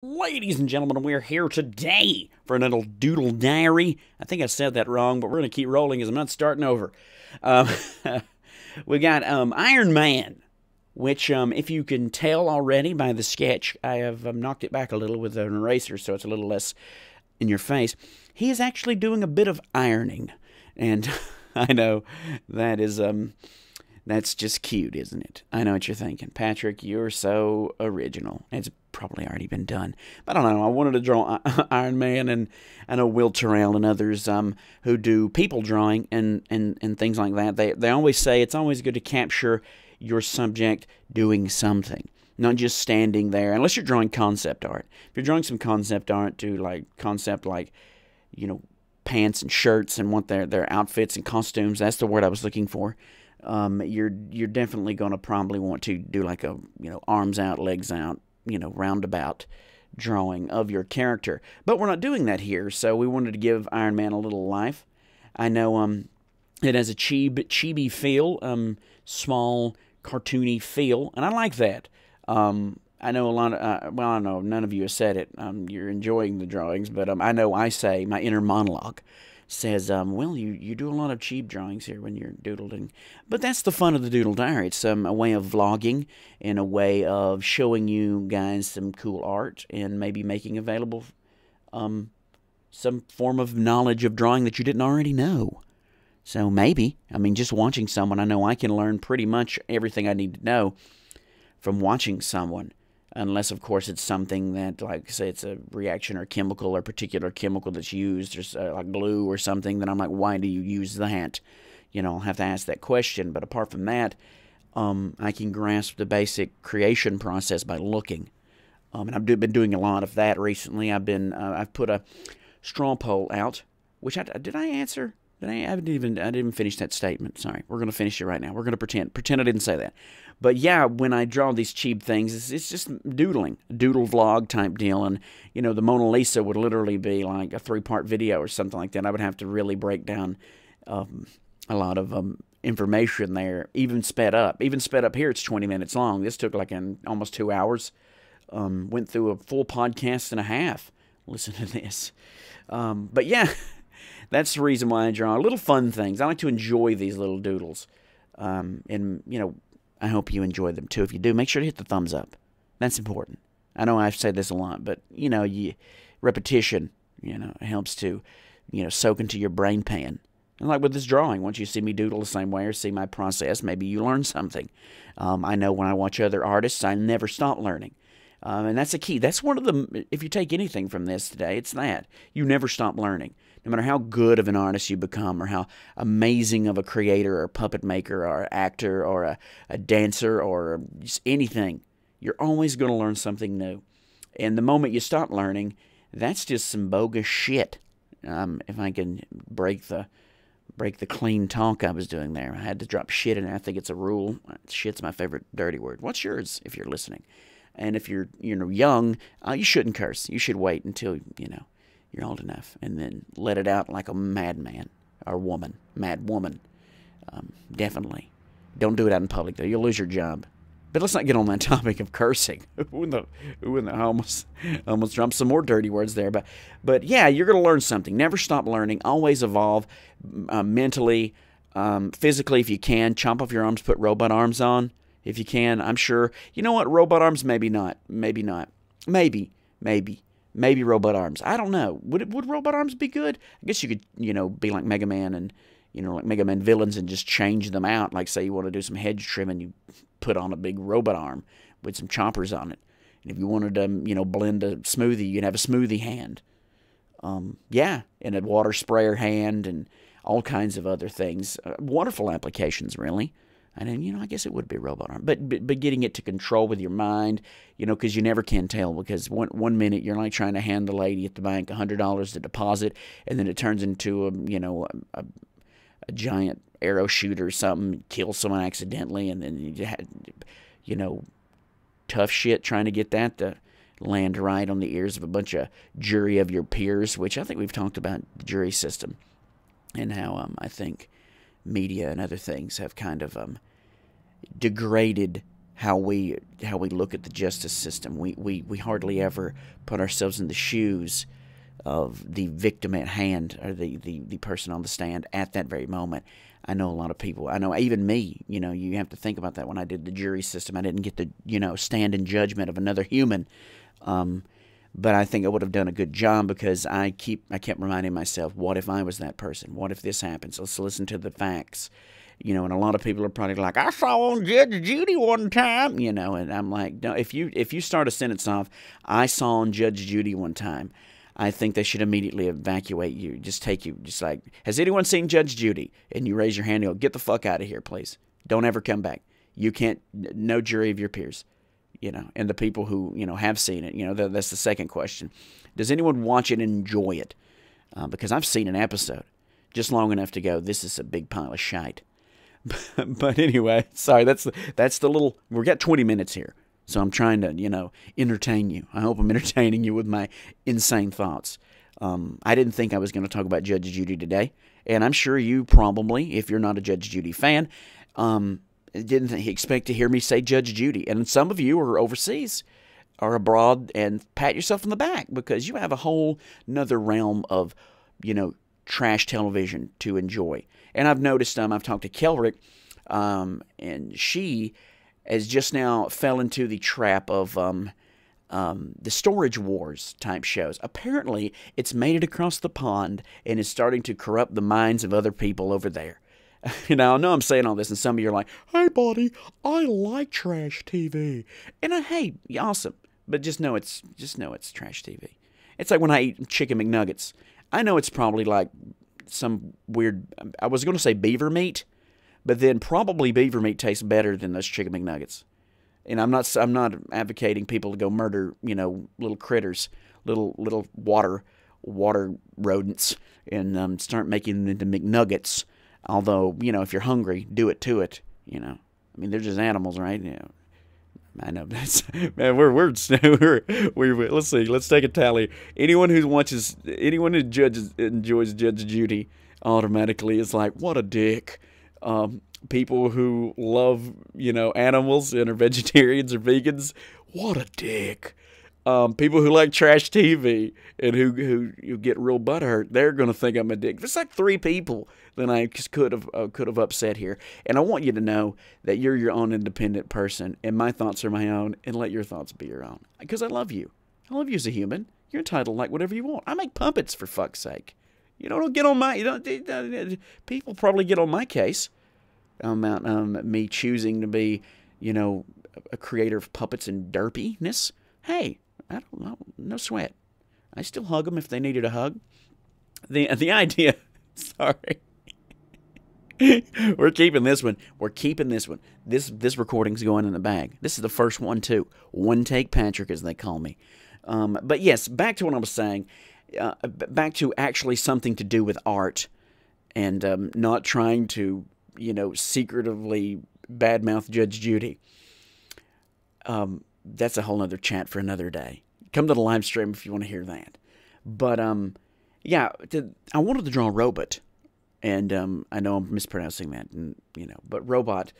Ladies and gentlemen, we're here today for another Doodle Diary. I think I said that wrong, but we're going to keep rolling as I'm not starting over. Um, we got Iron Man, which, if you can tell already by the sketch, I have knocked it back a little with an eraser so it's a little less in your face. He is actually doing a bit of ironing. And I know that is that's just cute, isn't it? I know what you're thinking. Patrick, you're so original. It's probably already been done. But I don't know. I wanted to draw Iron Man, and I know Will Terrell and others who do people drawing and things like that. They always say it's always good to capture your subject doing something, not just standing there, unless you're drawing concept art. If you're drawing some concept art, do like concept like, you know, pants and shirts and want their outfits and costumes. That's the word I was looking for. You're definitely going to probably want to do like a, arms out, legs out, roundabout drawing of your character. But we're not doing that here, so we wanted to give Iron Man a little life. I know it has a chibi feel, small, cartoony feel, and I like that. I know a lot of, well, I know none of you have said it. You're enjoying the drawings, but I know I say, my inner monologue says, well, you do a lot of cheap drawings here when you're doodling. But that's the fun of the Doodle Diary. It's a way of vlogging and a way of showing you guys some cool art and maybe making available some form of knowledge of drawing that you didn't already know. So maybe, just watching someone, I know I can learn pretty much everything I need to know from watching someone. Unless, of course, it's something that, like, say, it's a reaction or chemical or particular chemical that's used, or like glue or something, then I'm like, why do you use that? I'll have to ask that question. But apart from that, I can grasp the basic creation process by looking. And I've been doing a lot of that recently. I've put a straw poll out, which did I answer? I didn't finish that statement. Sorry. We're going to finish it right now. We're going to pretend I didn't say that. But yeah, when I draw these cheap things, it's just doodling, doodle vlog type deal. And, the Mona Lisa would literally be like a 3-part video or something like that. I would have to really break down a lot of information there, even sped up. Even sped up here, it's 20 minutes long. This took like almost 2 hours. Went through a full podcast and a half. Listen to this. But yeah. That's the reason why I draw little fun things. I like to enjoy these little doodles. And, I hope you enjoy them too. If you do, make sure to hit the thumbs up. That's important. I know I've said this a lot, but, repetition, helps to, soak into your brain pan. And like with this drawing, once you see me doodle the same way or see my process, maybe you learn something. I know when I watch other artists, I never stop learning. And that's the key. That's one of the, if you take anything from this today, it's that. You never stop learning. No matter how good of an artist you become or how amazing of a creator or puppet maker or actor or a dancer or just anything, you're always going to learn something new. And the moment you stop learning, that's just some bogus shit. If I can break the clean talk I was doing there. I had to drop shit in there. I think it's a rule. Shit's my favorite dirty word. What's yours if you're listening? And if you're young, you shouldn't curse. You should wait until, you're old enough, and then let it out like a madman or woman, mad woman. Definitely. Don't do it out in public, though. You'll lose your job. But let's not get on that topic of cursing. I almost dropped some more dirty words there. But yeah, you're going to learn something. Never stop learning. Always evolve mentally, physically if you can. Chop off your arms, put robot arms on if you can. I'm sure. You know what? Robot arms, maybe not. Maybe not. Maybe robot arms. I don't know. Would robot arms be good? I guess you could, be like Mega Man and, like Mega Man villains and just change them out. Like, say you want to do some hedge trimming, you put on a big robot arm with some choppers on it. And if you wanted to, blend a smoothie, you'd have a smoothie hand. Yeah, and a water sprayer hand and all kinds of other things. Wonderful applications, really. And then, I guess it would be a robot arm. But getting it to control with your mind, because you never can tell. Because one minute you're like trying to hand the lady at the bank $100 to deposit, and then it turns into a giant arrow shooter or something, kill someone accidentally, and then you had, tough shit trying to get that to land right on the ears of a bunch of jury of your peers, which I think we've talked about the jury system and how I think media and other things have kind of degraded how we look at the justice system. We hardly ever put ourselves in the shoes of the victim at hand, or the person on the stand at that very moment. I know a lot of people, I know even me, you have to think about that. When I did the jury system, I didn't get to, stand in judgment of another human. But I think I would have done a good job, because I kept reminding myself, what if I was that person? What if this happens? Let's listen to the facts. And a lot of people are probably like, I saw on Judge Judy one time, and I'm like, no, if you start a sentence off, I saw on Judge Judy one time, I think they should immediately evacuate you. Just take you, just like, has anyone seen Judge Judy? And you raise your hand and go, get the fuck out of here, please. Don't ever come back. You can't, no jury of your peers, and the people who, have seen it, that's the second question. Does anyone watch it and enjoy it? Because I've seen an episode just long enough to go, this is a big pile of shite. But anyway, sorry, that's the little, we've got 20 minutes here. So I'm trying to, entertain you. I hope I'm entertaining you with my insane thoughts. I didn't think I was going to talk about Judge Judy today. And I'm sure you probably, if you're not a Judge Judy fan, didn't expect to hear me say Judge Judy. And some of you are overseas or abroad, and pat yourself on the back, because you have a whole nother realm of, trash television to enjoy. And I've noticed, I've talked to Kelrick, and she has just now fell into the trap of the Storage Wars type shows. Apparently, it's made it across the pond and is starting to corrupt the minds of other people over there. Now, I know I'm saying all this, and some of you are like, hey, buddy, I like trash TV. And hey, awesome. But just know it's trash TV. It's like when I eat Chicken McNuggets. I know it's probably like some weird, I was going to say beaver meat, but then probably beaver meat tastes better than those Chicken McNuggets. And I'm not advocating people to go murder, little critters, little water rodents, and start making them into McNuggets. Although, if you're hungry, do it to it. I mean, they're just animals, right? I know that's, man. We're let's see. Let's take a tally. Anyone who enjoys Judge Judy automatically is like, what a dick. People who love, animals and are vegetarians or vegans, what a dick. People who like trash TV and who get real butthurt, they're gonna think I'm a dick. There's like 3 people that I could have upset here, and I want you to know that you're your own independent person, and my thoughts are my own, and let your thoughts be your own. Because I love you. I love you as a human. You're entitled to like whatever you want. I make puppets, for fuck's sake. Don't get on my. People probably get on my case about me choosing to be, a creator of puppets and derpiness. Hey, I don't know, no sweat. I still hug them if they needed a hug. The idea, sorry. We're keeping this one. We're keeping this one. This recording's going in the bag. This is the first one, too. One take Patrick, as they call me. But yes, back to what I was saying. Back to actually something to do with art, and not trying to, secretively badmouth Judge Judy. That's a whole other chat for another day. Come to the live stream if you want to hear that. But, yeah, I wanted to draw a robot. And I know I'm mispronouncing that, and, but robot,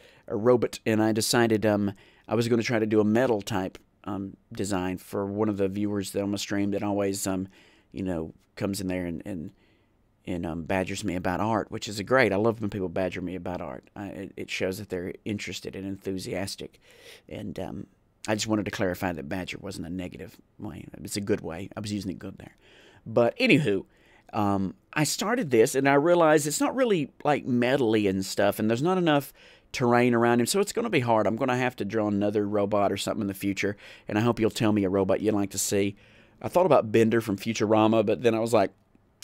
and I decided I was going to try to do a metal type design for one of the viewers that on my stream that always, comes in there and badgers me about art, which is great. I love when people badger me about art. It shows that they're interested and enthusiastic, and I just wanted to clarify that badger wasn't a negative way. It's a good way. I was using it good there. But anywho, I started this, and I realized it's not really, like, metally and stuff, and there's not enough terrain around him, so it's going to be hard. I'm going to have to draw another robot or something in the future, and I hope you'll tell me a robot you'd like to see. I thought about Bender from Futurama, but then I was like,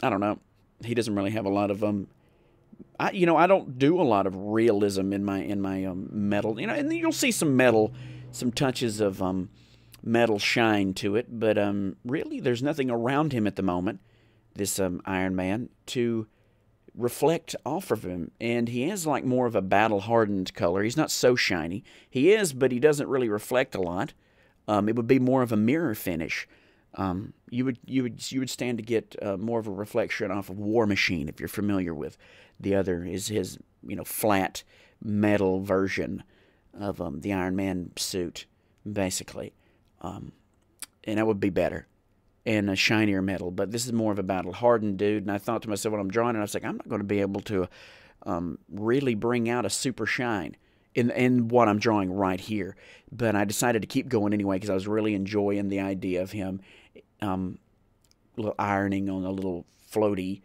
I don't know. He doesn't really have a lot of, I don't do a lot of realism in my metal, and you'll see some metal, some touches of, metal shine to it, but, really, there's nothing around him at the moment, this Iron Man, to reflect off of him. And he has like more of a battle-hardened color. He's not so shiny. He is, but he doesn't really reflect a lot. It would be more of a mirror finish. You would stand to get more of a reflection off of War Machine, if you're familiar with. The other is his, flat metal version. the Iron Man suit, basically. And that would be better. And a shinier metal. But this is more of a battle-hardened dude. And I thought to myself when I'm drawing it, I was like, I'm not going to be able to really bring out a super shine in what I'm drawing right here. But I decided to keep going anyway because I was really enjoying the idea of him little ironing on a little floaty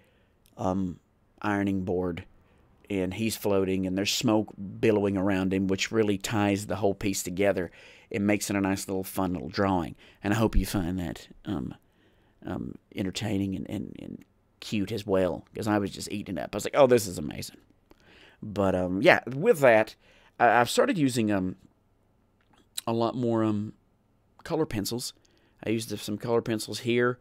ironing board, and he's floating, and there's smoke billowing around him, which really ties the whole piece together. It makes it a nice little fun little drawing, and I hope you find that entertaining and cute as well, because I was just eating it up. I was like, oh, this is amazing. But yeah, with that, I've started using a lot more color pencils. I used some color pencils here.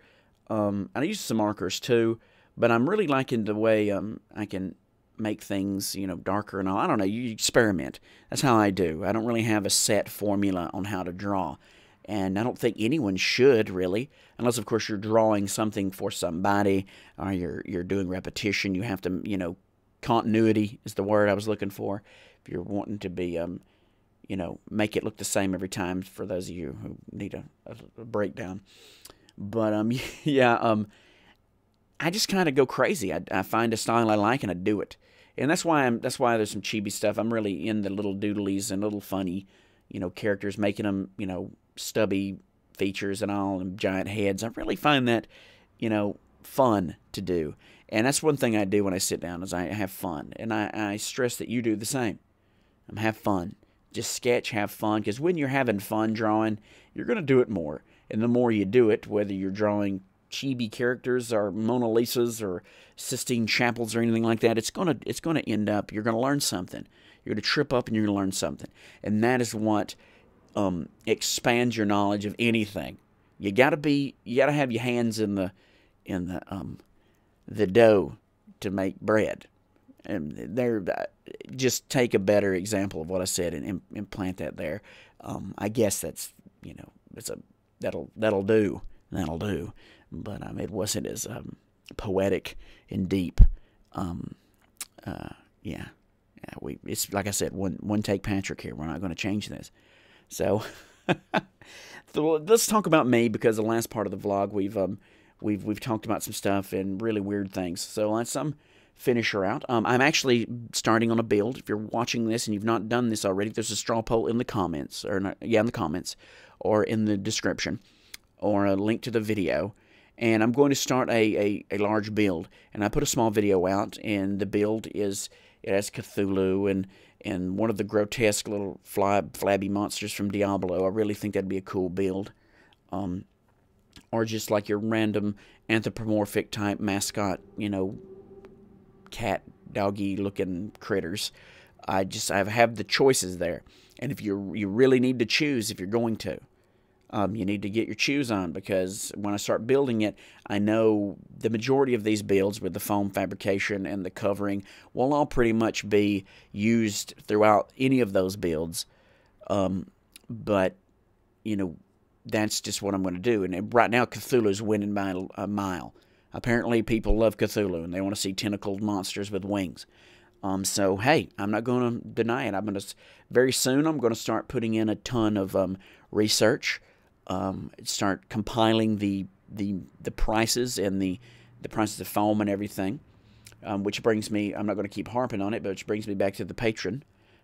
And I used some markers too, but I'm really liking the way I can make things, you know, darker and all. I don't know, you experiment. That's how I do. I don't really have a set formula on how to draw, and I don't think anyone should really, unless of course you're drawing something for somebody or you're doing repetition. You have to, you know, continuity is the word I was looking for. If you're wanting to be, you know, make it look the same every time, for those of you who need a breakdown. But yeah, I just kind of go crazy. I find a style I like and I do it, and that's why there's some chibi stuff. I'm really in the little doodlies and little funny, you know, characters, making them, you know, stubby features and all, and giant heads. I really find that, you know, fun to do, and that's one thing I do when I sit down is I have fun, and I stress that you do the same. Have fun. Just sketch, have fun, because when you're having fun drawing, you're going to do it more. And the more you do it, whether you're drawing chibi characters or Mona Lisas or Sistine Chapels or anything like that, it's gonna end up, you're going to learn something. You're going to trip up and you're going to learn something. And that is what expands your knowledge of anything. You got to have your hands in the dough to make bread. And there, just take a better example of what I said and implant that there. I guess that's, you know, that'll do. But it wasn't as poetic and deep. Yeah. It's like I said, one take Patrick here. We're not going to change this. So let's talk about me, because the last part of the vlog we've talked about some stuff and really weird things. So let's finish her out. I'm actually starting on a build. If you're watching this and you've not done this already, there's a straw poll in the comments, or not, yeah, in the comments, or in the description, or a link to the video. And I'm going to start a large build. And I put a small video out, and the build it has Cthulhu and one of the grotesque little flabby monsters from Diablo. I really think that'd be a cool build. Or just like your random anthropomorphic type mascot, you know, cat, doggy looking critters. I have the choices there, and if you really need to choose, if you're going to, you need to get your shoes on, because when I start building it, I know the majority of these builds with the foam fabrication and the covering will all pretty much be used throughout any of those builds. But you know, that's just what I'm going to do. And right now, Cthulhu's winning by a mile. Apparently, people love Cthulhu, and they want to see tentacled monsters with wings. So, hey, I'm not going to deny it. Very soon, I'm going to start putting in a ton of research, start compiling the prices and the prices of foam and everything, which brings me, I'm not going to keep harping on it, but which brings me back to the Patreon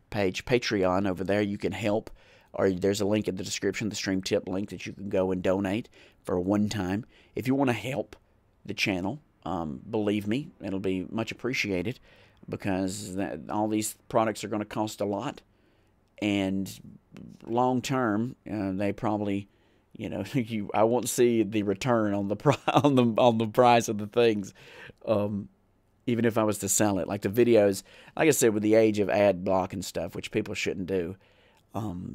page, Patreon over there. You can help, or there's a link in the description, the stream tip link, that you can go and donate for one time. If you want to help the channel, believe me, it'll be much appreciated, because all these products are going to cost a lot, and long term, they probably, you know, I won't see the return on the on the price of the things, even if I was to sell it. Like the videos, like I said, with the age of ad block and stuff, which people shouldn't do,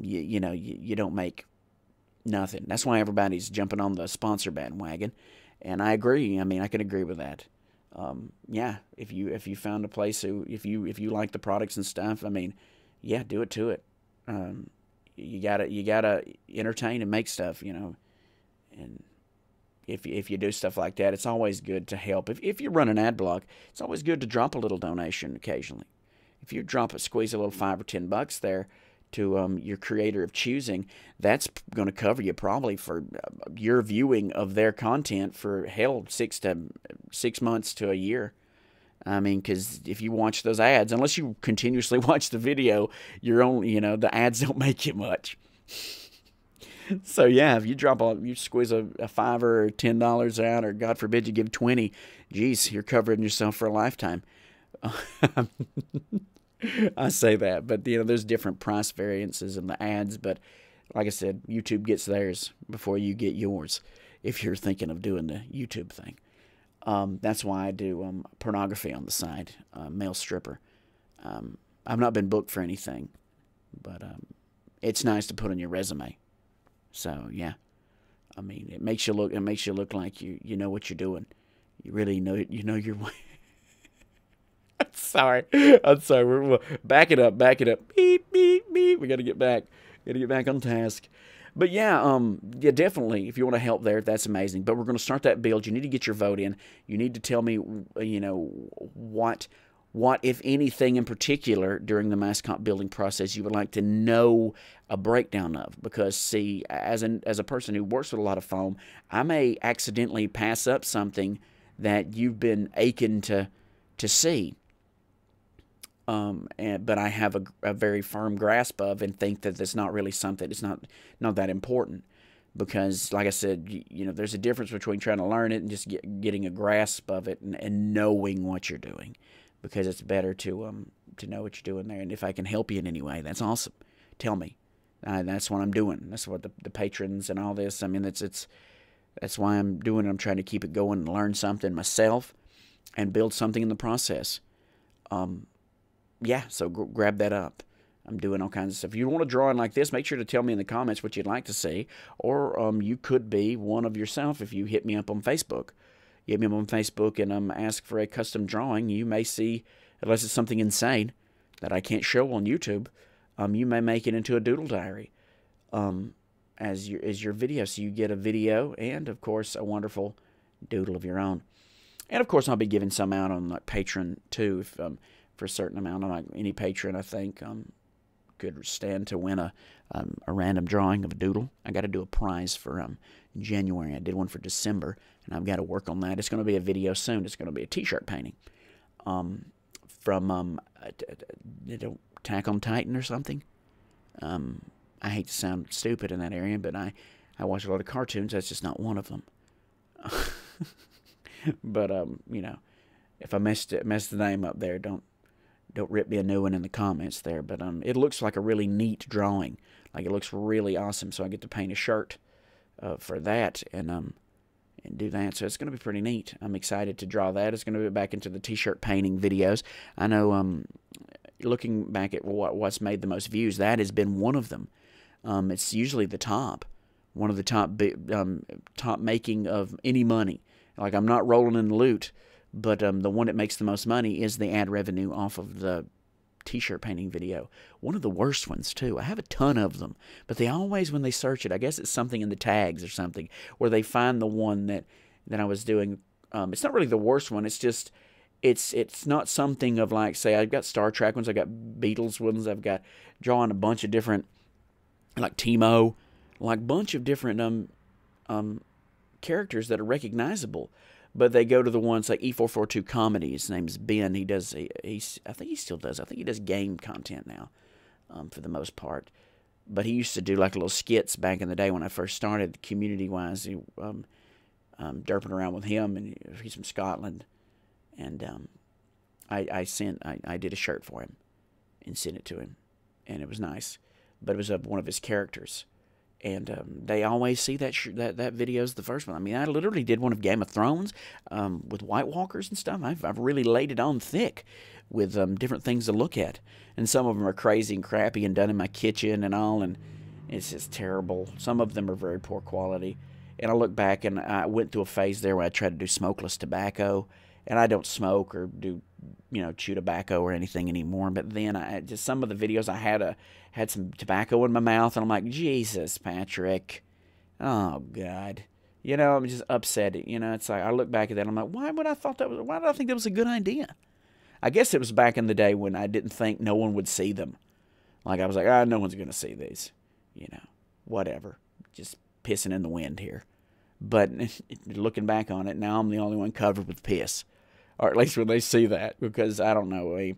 you know, you don't make nothing. That's why everybody's jumping on the sponsor bandwagon. And I agree. I mean, I can agree with that. Yeah, if you found a place if you like the products and stuff, I mean, yeah, do it to it. You gotta entertain and make stuff, you know. And if you do stuff like that, it's always good to help. If you run an ad block, it's always good to drop a little donation occasionally. If you squeeze a little $5 or $10 there, your creator of choosing, that's going to cover you probably for your viewing of their content for, hell, 6 months to a year. I mean, because if you watch those ads, unless you continuously watch the video, you're only, the ads don't make you much. So yeah, if you squeeze a $5 or $10 out, or God forbid you give 20, geez, you're covering yourself for a lifetime. I say that, but there's different price variances in the ads. But like I said, YouTube gets theirs before you get yours, if you're thinking of doing the YouTube thing. That's why I do pornography on the side, male stripper. I've not been booked for anything, but it's nice to put on your resume. So yeah, I mean, it makes you look like you know what you're doing. You really know your way. Sorry. We'll back it up. Beep, beep, beep. We got to get back. On task. But yeah, definitely. If you want to help there, that's amazing. But we're going to start that build. You need to get your vote in. You need to tell me, what, if anything, in particular during the mascot building process you would like to know a breakdown of. Because see, as a person who works with a lot of foam, I may accidentally pass up something that you've been aching to see. But I have a very firm grasp of, and think that that's not really something. It's not that important, because, like I said, there's a difference between trying to learn it and just getting a grasp of it and knowing what you're doing, because it's better to know what you're doing there. And if I can help you in any way, that's awesome. Tell me. That's what I'm doing. That's what the patrons and all this. I mean, that's why I'm doing it. I'm trying to keep it going and learn something myself and build something in the process. Yeah, so grab that up. I'm doing all kinds of stuff. If you want to draw in like this, make sure to tell me in the comments what you'd like to see. Or you could be one of yourself if you hit me up on Facebook. You hit me up on Facebook and ask for a custom drawing. You may see, unless it's something insane that I can't show on YouTube, you may make it into a doodle diary as your video. So you get a video and, of course, a wonderful doodle of your own. And, of course, I'll be giving some out on Patreon, too, if for a certain amount. Like any patron, I think, could stand to win a random drawing of a doodle. I got to do a prize for January. I did one for December, and I've got to work on that. It's going to be a video soon. It's going to be a T-shirt painting from Attack on Titan or something. I hate to sound stupid in that area, but I watch a lot of cartoons. That's just not one of them. But if I messed the name up there, don't rip me a new one in the comments there. But it looks like a really neat drawing. Like, it looks really awesome. So I get to paint a shirt for that and do that. So it's going to be pretty neat. I'm excited to draw that. It's going to be back into the T-shirt painting videos. I know, looking back at what's made the most views, that has been one of them. It's usually the top. One of the top making of any money. Like, I'm not rolling in the loot, but the one that makes the most money is the ad revenue off of the T-shirt painting video. One of the worst ones, too. I have a ton of them, but they always, when they search it, I guess it's something in the tags or something, where they find the one that I was doing. It's not really the worst one. It's just, it's not something of, like, say, I've got Star Trek ones, I've got Beatles ones, I've got drawing a bunch of different, like Timo, like a bunch of different characters that are recognizable. But they go to the ones like E442 Comedy. His name's Ben. I think he still does. I think he does game content now, for the most part. But he used to do like little skits back in the day when I first started, community-wise. Derping around with him, and he's from Scotland. And I did a shirt for him and sent it to him, and it was nice. But it was of one of his characters. And they always see that video is the first one. I mean, I literally did one of Game of Thrones with White Walkers and stuff. I've really laid it on thick with different things to look at. And some of them are crazy and crappy and done in my kitchen and all, and it's just terrible. Some of them are very poor quality. And I look back, and I went through a phase there where I tried to do smokeless tobacco. And I don't smoke or do, chew tobacco or anything anymore. But then just some of the videos I had some tobacco in my mouth, and I'm like, Jesus, Patrick. Oh, God. I'm just upset. It's like, I look back at that, and I'm like, why did I think that was a good idea? I guess it was back in the day when I didn't think no one would see them. Like, I was like, no one's going to see these. You know, whatever. Just pissing in the wind here. But looking back on it, now I'm the only one covered with piss. Or at least when they see that, because I don't know. I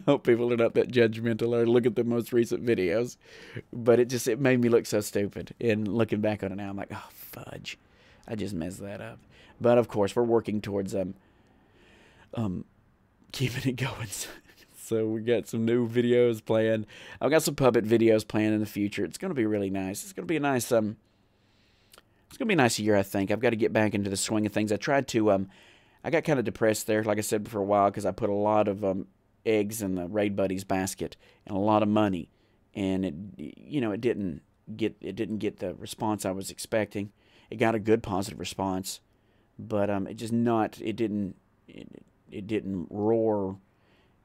hope people are not that judgmental or look at the most recent videos. But it made me look so stupid. And looking back on it now, I'm like, oh, fudge. I just messed that up. But, of course, we're working towards keeping it going. So we got some new videos planned. I've got some puppet videos planned in the future. It's going to be really nice. It's going to be a nice it's going to be a nice year, I think. I've got to get back into the swing of things. I tried to I got kind of depressed there, like I said, for a while, because I put a lot of eggs in the Raid Buddies basket and a lot of money, and it didn't get the response I was expecting. It got a good positive response, but it didn't roar.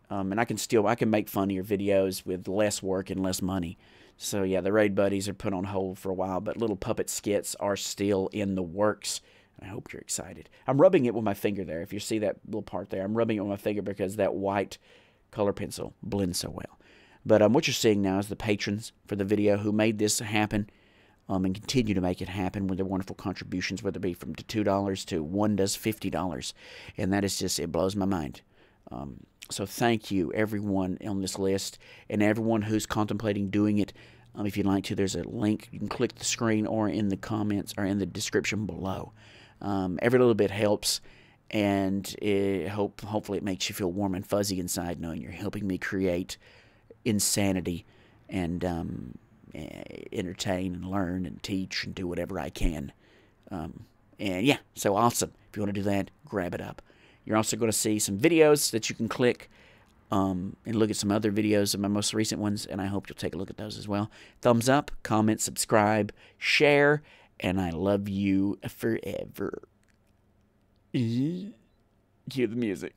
And I can make funnier videos with less work and less money. So yeah, the Raid Buddies are put on hold for a while, but little puppet skits are still in the works. I hope you're excited. I'm rubbing it with my finger there. If you see that little part there, I'm rubbing it with my finger because that white color pencil blends so well. But what you're seeing now is the patrons for the video who made this happen and continue to make it happen with their wonderful contributions, whether it be from $2 to one does $50. And that is just, it blows my mind. So thank you, everyone on this list, and everyone who's contemplating doing it. If you'd like to, there's a link. You can click the screen or in the comments or in the description below. Every little bit helps, and hopefully it makes you feel warm and fuzzy inside knowing you're helping me create insanity and entertain and learn and teach and do whatever I can. And yeah, so awesome. If you want to do that, grab it up. You're also going to see some videos that you can click and look at some other videos of my most recent ones, and I hope you'll take a look at those as well. Thumbs up, comment, subscribe, share, and I love you forever. Cue the music.